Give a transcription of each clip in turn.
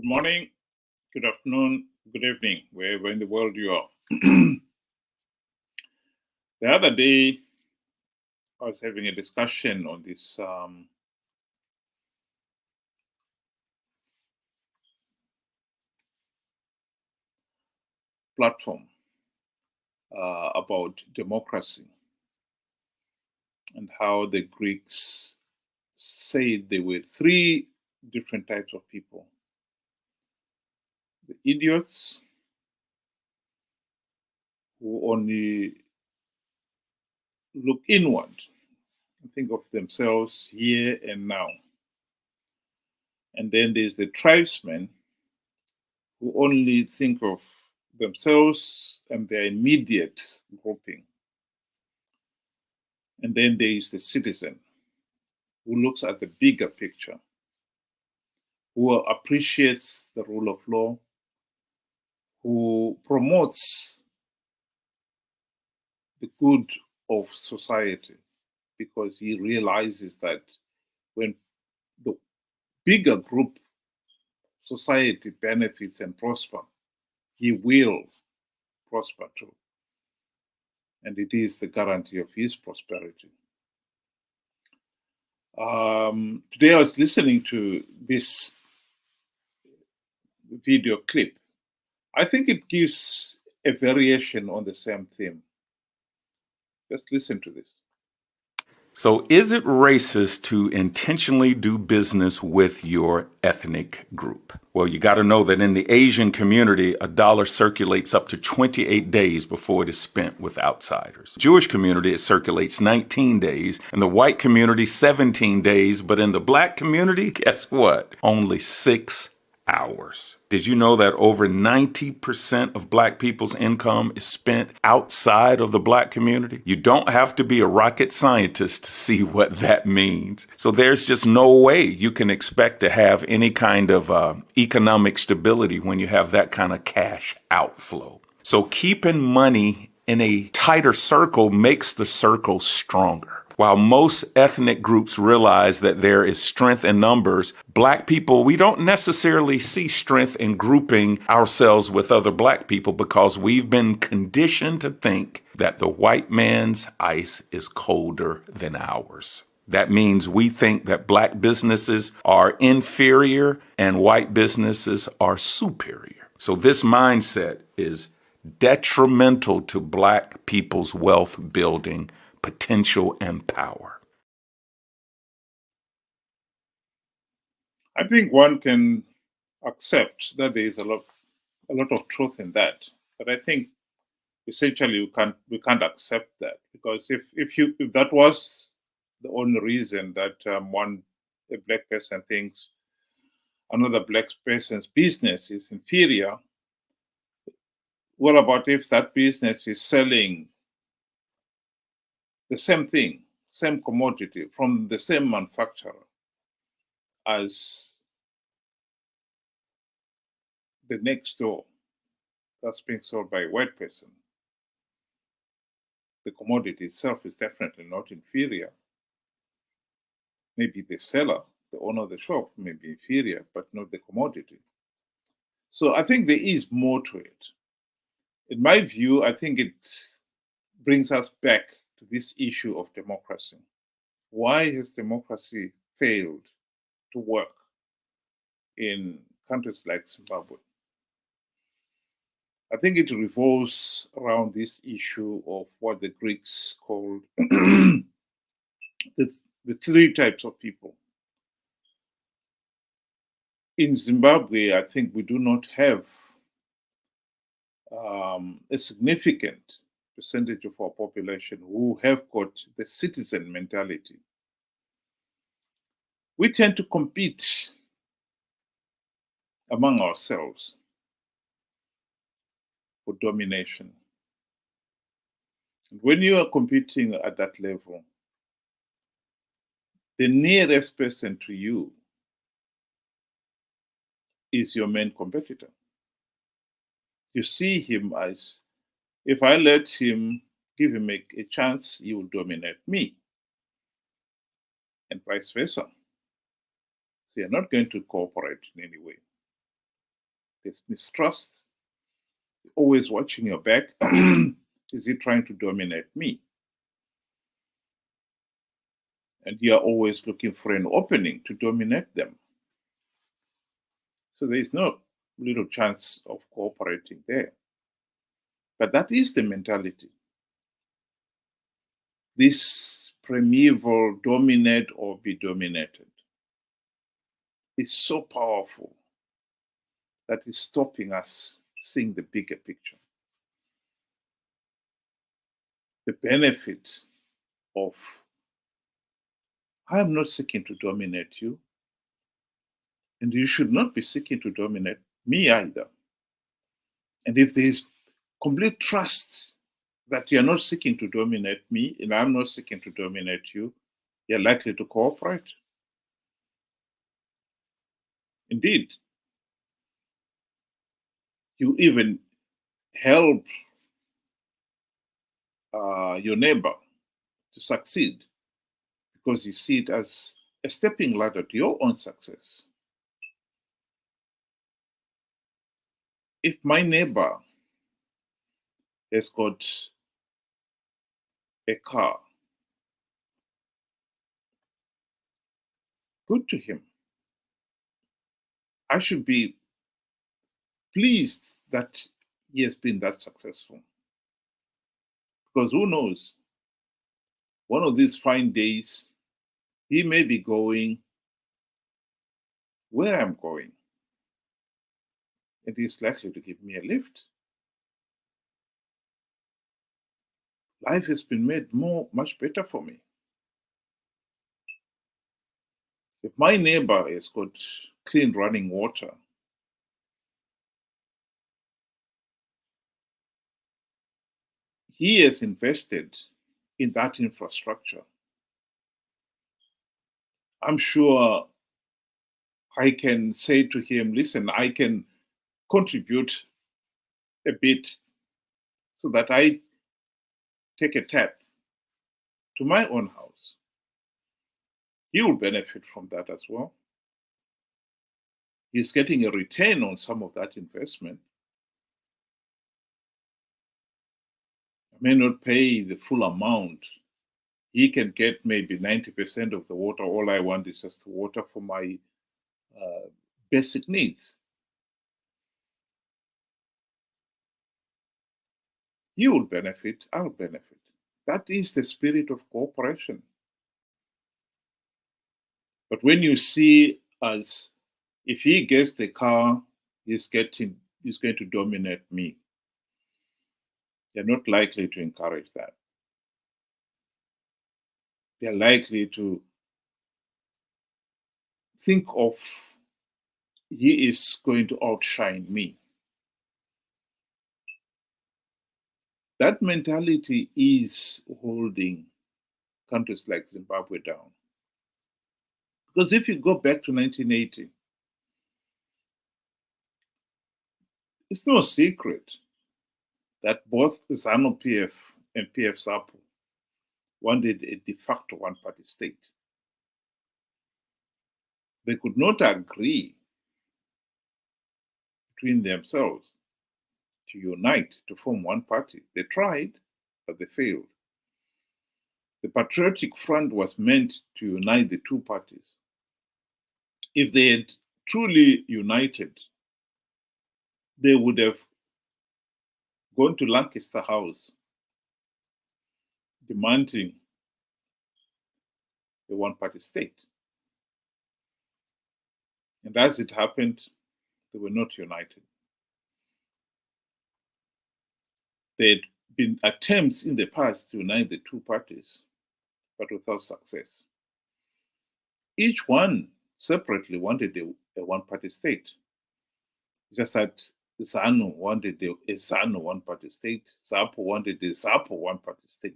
Good morning, good afternoon, good evening, wherever in the world you are. The other day, I was having a discussion on this platform about democracy and how the Greeks said there were three different types of people: the idiots, who only look inward and think of themselves here and now. And then there's the tribesmen, who only think of themselves and their immediate grouping. And then there is the citizen, who looks at the bigger picture, who appreciates the rule of law, who promotes the good of society, because he realizes that when the bigger group society benefits and prosper, he will prosper too. And it is the guarantee of his prosperity. Today I was listening to this video clip. I think it gives a variation on the same theme. Just listen to this. So, is it racist to intentionally do business with your ethnic group? Well, you got to know that in the Asian community, a dollar circulates up to 28 days before it is spent with outsiders. Jewish community, it circulates 19 days. In the white community, 17 days. But in the black community, guess what? Only 6 hours. Did you know that over 90% of black people's income is spent outside of the black community? You don't have to be a rocket scientist to see what that means. So there's just no way you can expect to have any kind of economic stability when you have that kind of cash outflow. So keeping money in a tighter circle makes the circle stronger. While most ethnic groups realize that there is strength in numbers, black people, we don't necessarily see strength in grouping ourselves with other black people because we've been conditioned to think that the white man's ice is colder than ours. That means we think that black businesses are inferior and white businesses are superior. So this mindset is detrimental to black people's wealth building potential and power. I think one can accept that there is a lot of truth in that, but I think essentially we can't accept that, because if that was the only reason that a black person thinks another black person's business is inferior, what about if that business is selling the same thing, same commodity from the same manufacturer as the next door that's being sold by a white person? The commodity itself is definitely not inferior. Maybe the seller, the owner of the shop, may be inferior, but not the commodity. So I think there is more to it. In my view, I think it brings us back to this issue of democracy. Why has democracy failed to work in countries like Zimbabwe? I think it revolves around this issue of what the Greeks called the three types of people. In Zimbabwe, I think we do not have a significant percentage of our population who have got the citizen mentality. We tend to compete among ourselves for domination. And when you are competing at that level, the nearest person to you is your main competitor. You see him as, if I let him, give him a chance, he will dominate me, and vice versa. So you're not going to cooperate in any way. There's mistrust. You're always watching your back. Is he trying to dominate me? And you are always looking for an opening to dominate them. So there is no little chance of cooperating there. But that is the mentality. This primeval dominate or be dominated is so powerful that is stopping us seeing the bigger picture. The benefit of I am not seeking to dominate you, and you should not be seeking to dominate me either. And if there is complete trust that you're not seeking to dominate me and I'm not seeking to dominate you, you're likely to cooperate. Indeed, you even help your neighbor to succeed because you see it as a stepping ladder to your own success. If my neighbor has got a car, good to him. I should be pleased that he has been that successful. Because who knows, one of these fine days, he may be going where I'm going, and he's likely to give me a lift. Life has been made much better for me. If my neighbor has got clean running water, he has invested in that infrastructure. I'm sure I can say to him, listen, I can contribute a bit so that I take a tap to my own house. He will benefit from that as well. He's getting a return on some of that investment. I may not pay the full amount. He can get maybe 90% of the water. All I want is just water for my basic needs. You will benefit, I'll benefit. That is the spirit of cooperation. But when you see as if he gets the car, he's going to dominate me, they're not likely to encourage that. They're likely to think of he is going to outshine me. That mentality is holding countries like Zimbabwe down. Because if you go back to 1980, it's no secret that both ZANU-PF and PF-SAPO wanted a de facto one-party state. They could not agree between themselves to unite to form one party. They tried, but they failed. The Patriotic Front was meant to unite the two parties. If they had truly united, they would have gone to Lancaster House demanding a one-party state. And as it happened, they were not united. There had been attempts in the past to unite the two parties, but without success. Each one separately wanted a one-party state. Just that ZANU wanted a ZANU one-party state, ZAPO wanted a ZAPO one-party state.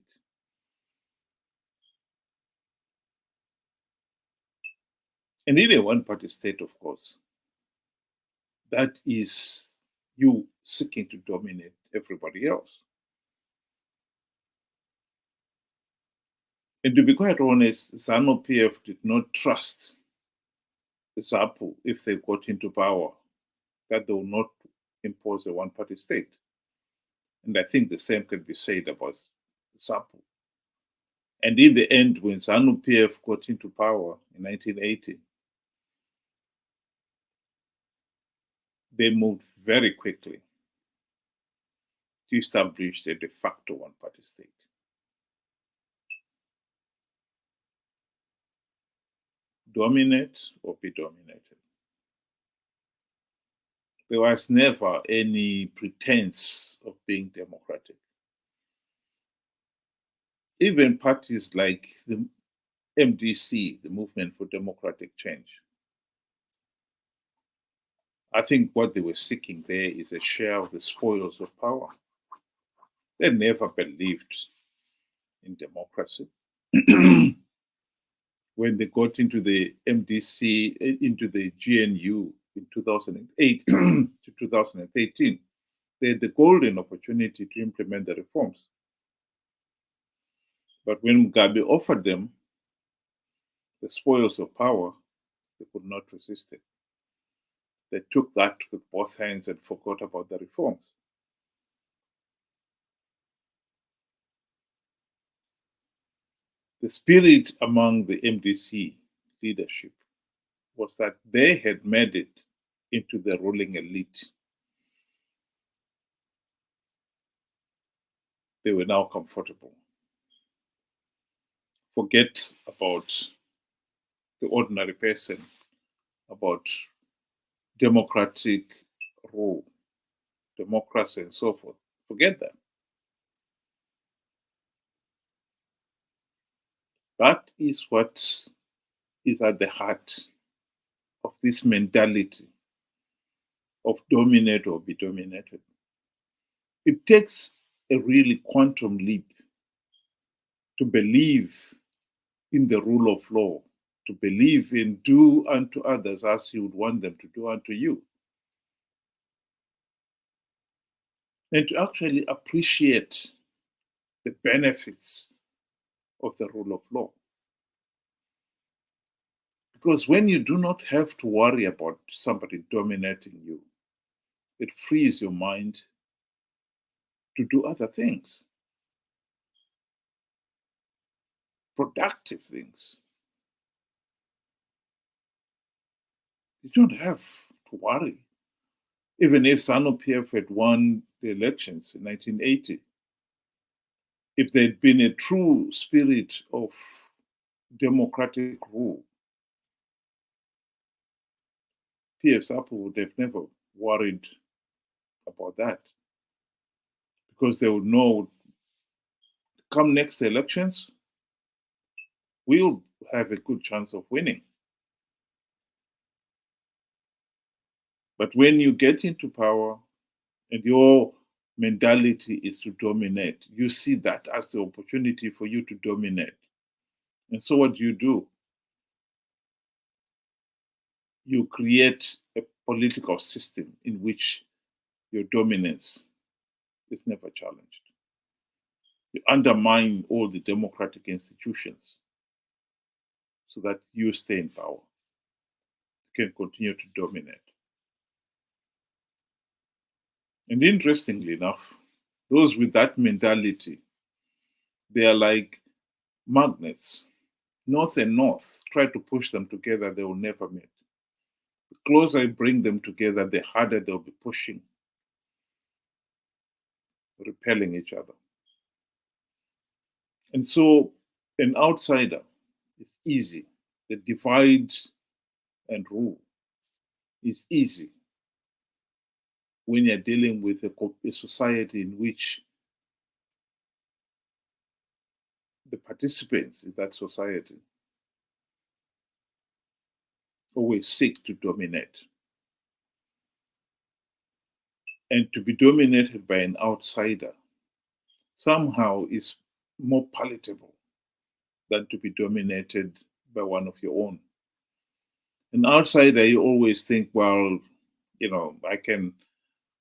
And in a one-party state, of course, that is you seeking to dominate everybody else. And to be quite honest, ZANU-PF did not trust the ZAPO if they got into power, that they will not impose a one-party state. And I think the same can be said about ZAPU. And in the end, when ZANU-PF got into power in 1980, they moved very quickly to establish a de facto one-party state. Dominate or be dominated. There was never any pretense of being democratic. Even parties like the MDC, the Movement for Democratic Change, I think what they were seeking there is a share of the spoils of power. They never believed in democracy. When they got into the MDC, into the GNU in 2008 to 2013, they had the golden opportunity to implement the reforms. But when Mugabe offered them the spoils of power, they could not resist it. They took that with both hands and forgot about the reforms. The spirit among the MDC leadership was that they had made it into the ruling elite. They were now comfortable. Forget about the ordinary person, about democratic rule, democracy, and so forth. Forget that. That is what is at the heart of this mentality of dominate or be dominated. It takes a really quantum leap to believe in the rule of law, to believe in do unto others as you would want them to do unto you, and to actually appreciate the benefits of the rule of law. Because when you do not have to worry about somebody dominating you, it frees your mind to do other things, productive things. You don't have to worry. Even if ZANU-PF had won the elections in 1980, if there'd been a true spirit of democratic rule, PF ZAPU would have never worried about that, because they would know come next elections, we'll have a good chance of winning. But when you get into power and your mentality is to dominate, you see that as the opportunity for you to dominate. And so what do? You create a political system in which your dominance is never challenged. You undermine all the democratic institutions so that you stay in power. You can continue to dominate. And interestingly enough, those with that mentality, they are like magnets. North and north, try to push them together, they will never meet. The closer I bring them together, the harder they'll be pushing, repelling each other. And so an outsider is easy. The divide and rule is easy when you're dealing with a society in which the participants in that society always seek to dominate. And to be dominated by an outsider somehow is more palatable than to be dominated by one of your own. An outsider, you always think, well, I can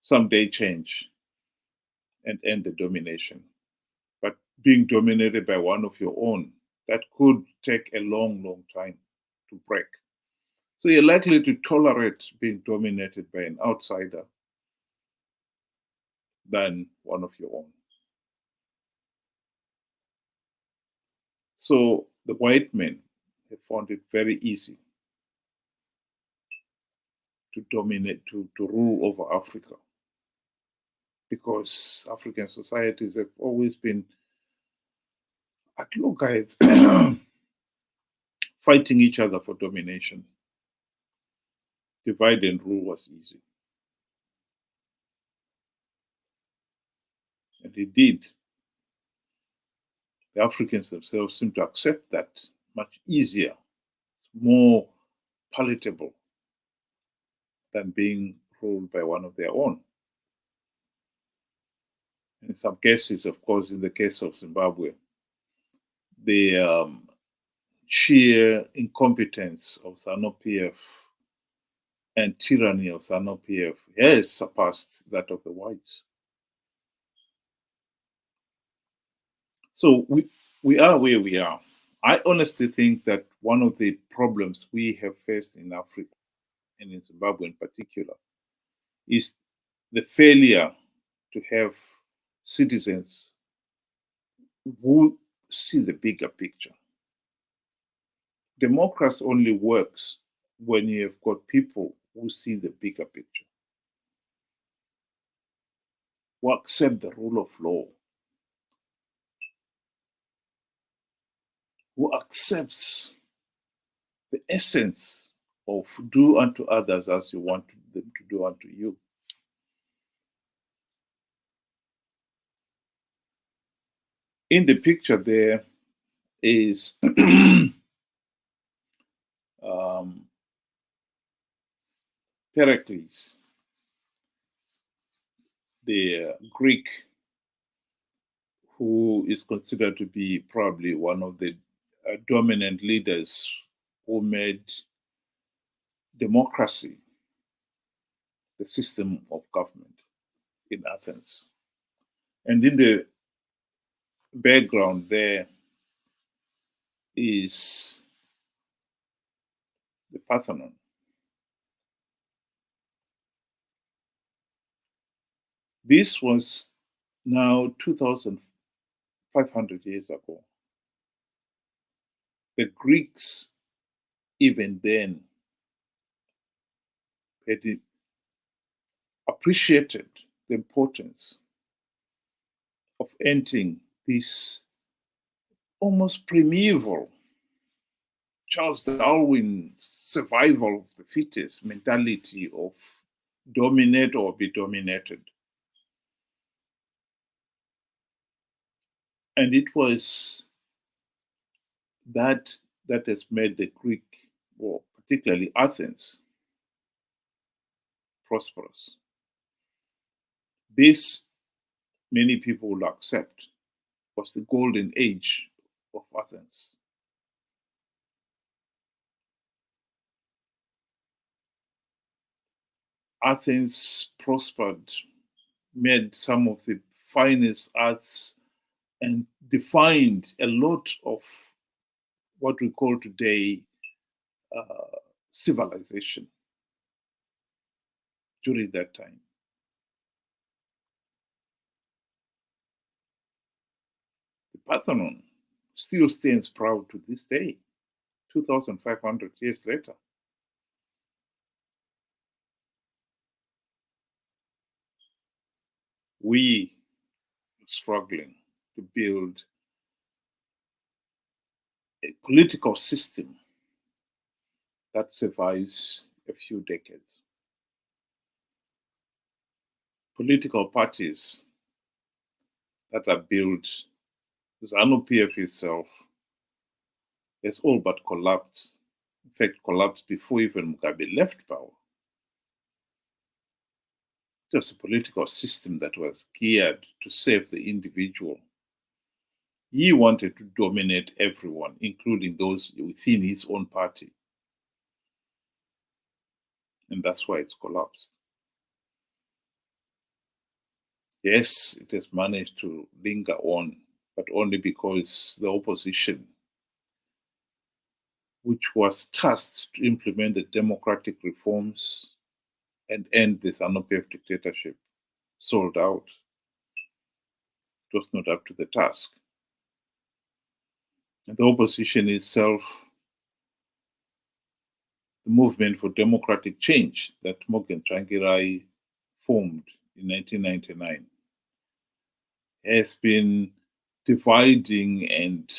someday change and end the domination. But being dominated by one of your own, that could take a long, long time to break. So you're likely to tolerate being dominated by an outsider than one of your own. So the white men have found it very easy to dominate, to rule over Africa, because African societies have always been at loggerheads, fighting each other for domination. Divide and rule was easy. And indeed, the Africans themselves seem to accept that much easier. It's more palatable than being ruled by one of their own. In some cases, of course, in the case of Zimbabwe, the sheer incompetence of ZANU-PF and tyranny of ZANU-PF has surpassed that of the whites. So we are where we are. I honestly think that one of the problems we have faced in Africa, and in Zimbabwe in particular, is the failure to have citizens who see the bigger picture. Democracy only works when you have got people who see the bigger picture, who accept the rule of law, who accepts the essence of do unto others as you want them to do unto you. In the picture there is Pericles, the Greek, who is considered to be probably one of the dominant leaders who made democracy the system of government in Athens. And in the background there is the Parthenon. This was now 2,500 years ago. The Greeks, even then, had appreciated the importance of ending this almost primeval Charles Darwin survival of the fittest mentality of dominate or be dominated. And it was that has made the Greek, or particularly Athens, prosperous. This, many people will accept, was the golden age of Athens. Athens prospered, made some of the finest arts, and defined a lot of what we call today civilization during that time. The Parthenon still stands proud to this day, 2,500 years later. We are struggling to build a political system that survives a few decades. Political parties that are built, the ZANU-PF itself has all but collapsed. In fact, collapsed before even Mugabe left power. It was a political system that was geared to save the individual. He wanted to dominate everyone, including those within his own party. And that's why it's collapsed. Yes, it has managed to linger on, but only because the opposition, which was tasked to implement the democratic reforms and end the ZANU-PF dictatorship, sold out. was not up to the task. And the opposition itself, the movement for democratic change that Morgan Tsvangirai formed in 1999, has been dividing and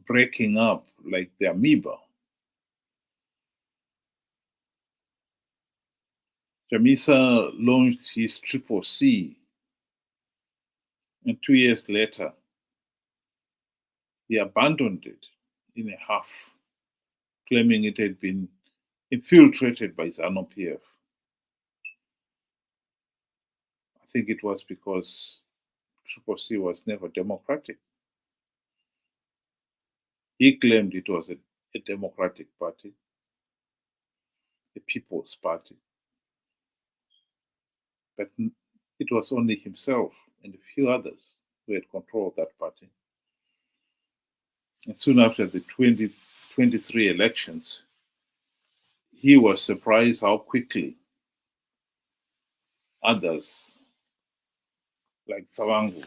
breaking up like the amoeba. Chamisa launched his Triple C, and 2 years later, he abandoned it in a half, claiming it had been infiltrated by ZANU-PF. I think it was because Triple C was never democratic. He claimed it was a democratic party, a people's party, but it was only himself and a few others who had control of that party. And soon after the 2023 elections, he was surprised how quickly others, like Savangu,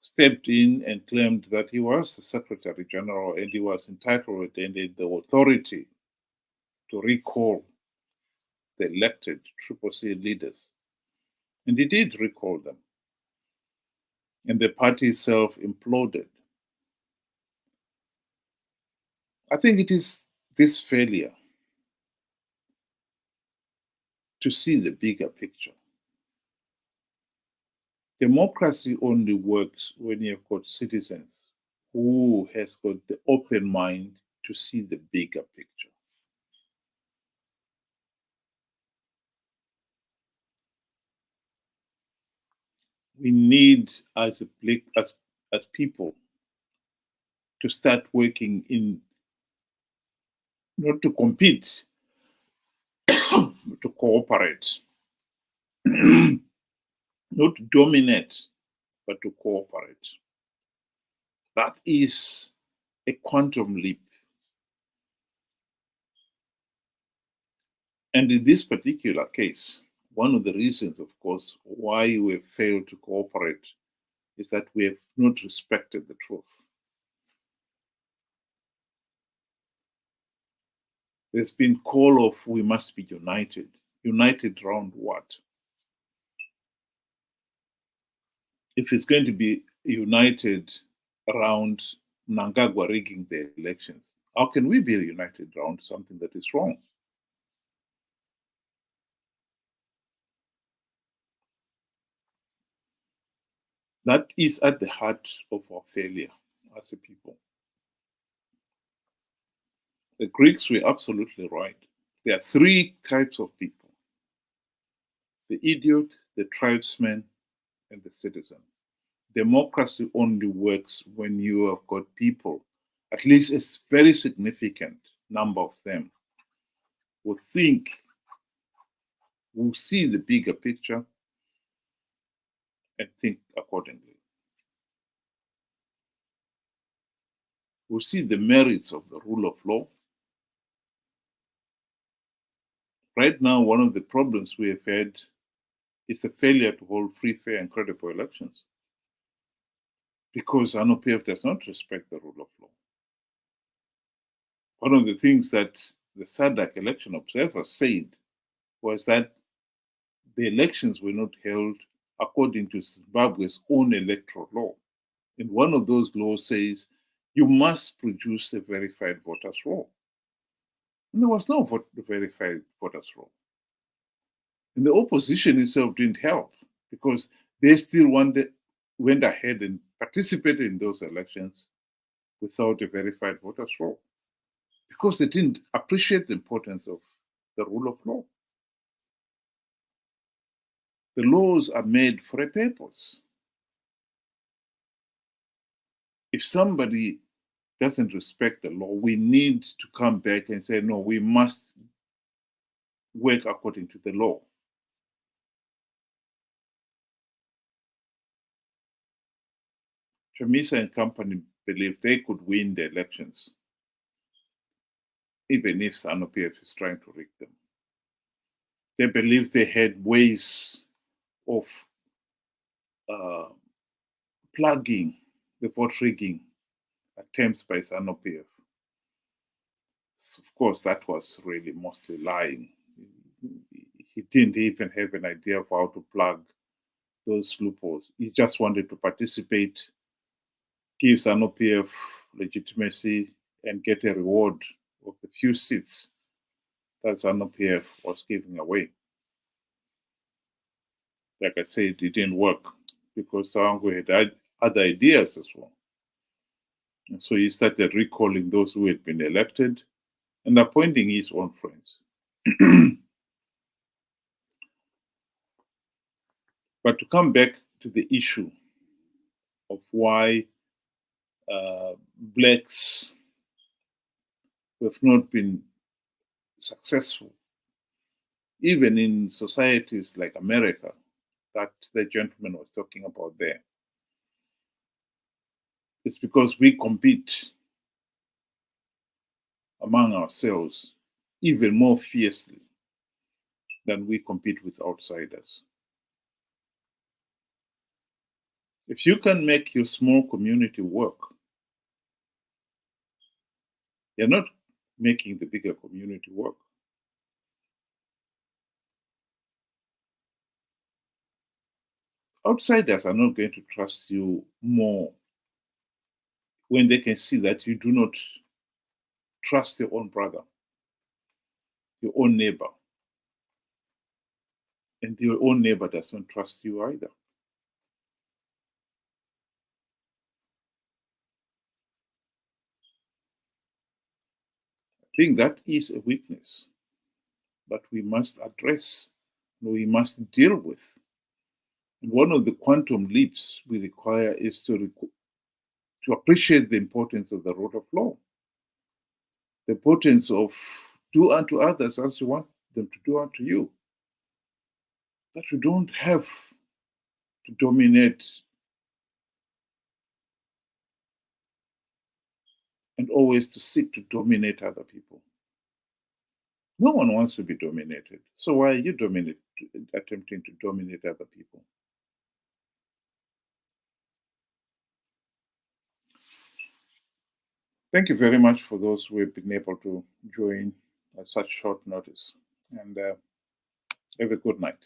stepped in and claimed that he was the Secretary General and he was entitled and had the authority to recall the elected Triple C leaders. And he did recall them. And the party itself imploded. I think it is this failure to see the bigger picture. Democracy only works when you've got citizens who has got the open mind to see the bigger picture. We need, as people, to start working in not to compete, to cooperate, not to dominate, but to cooperate. That is a quantum leap. And in this particular case, one of the reasons, of course, why we have failed to cooperate is that we have not respected the truth. There's been call of we must be united. United around what? If it's going to be united around Mnangagwa rigging the elections, how can we be united around something that is wrong? That is at the heart of our failure as a people. The Greeks were absolutely right. There are three types of people: the idiot, the tribesman, and the citizen. Democracy only works when you have got people, at least a very significant number of them, who think, who see the bigger picture and think accordingly, who see the merits of the rule of law. Right now, one of the problems we have had is the failure to hold free, fair, and credible elections, because ZANU-PF does not respect the rule of law. One of the things that the SADC election observers said was that the elections were not held according to Zimbabwe's own electoral law. And one of those laws says you must produce a verified voters roll. And there was no verified voters roll. And the opposition itself didn't help because they still went ahead and participated in those elections without a verified voters roll because they didn't appreciate the importance of the rule of law. The laws are made for a purpose. If somebody doesn't respect the law, we need to come back and say, no, we must work according to the law. Chamisa and company believe they could win the elections, even if ZANU-PF is trying to rig them. They believe they had ways of plugging the vote rigging attempts by ZANU-PF. Of course, that was really mostly lying. He didn't even have an idea of how to plug those loopholes. He just wanted to participate, give ZANU-PF legitimacy, and get a reward of the few seats that ZANU-PF was giving away. Like I said, it didn't work because Tawango had other ideas as well. And so he started recalling those who had been elected and appointing his own friends. But to come back to the issue of why blacks have not been successful, even in societies like America, that the gentleman was talking about there, it's because we compete among ourselves even more fiercely than we compete with outsiders. If you can make your small community work, you're not making the bigger community work. Outsiders are not going to trust you more when they can see that you do not trust your own brother, your own neighbor, and your own neighbor does not trust you either. I think that is a weakness that we must address, we must deal with. And one of the quantum leaps we require is to appreciate the importance of the rule of law, the importance of do unto others as you want them to do unto you. That we don't have to dominate and always to seek to dominate other people. No one wants to be dominated. So why are you attempting to dominate other people? Thank you very much for those who have been able to join at such short notice. And have a good night.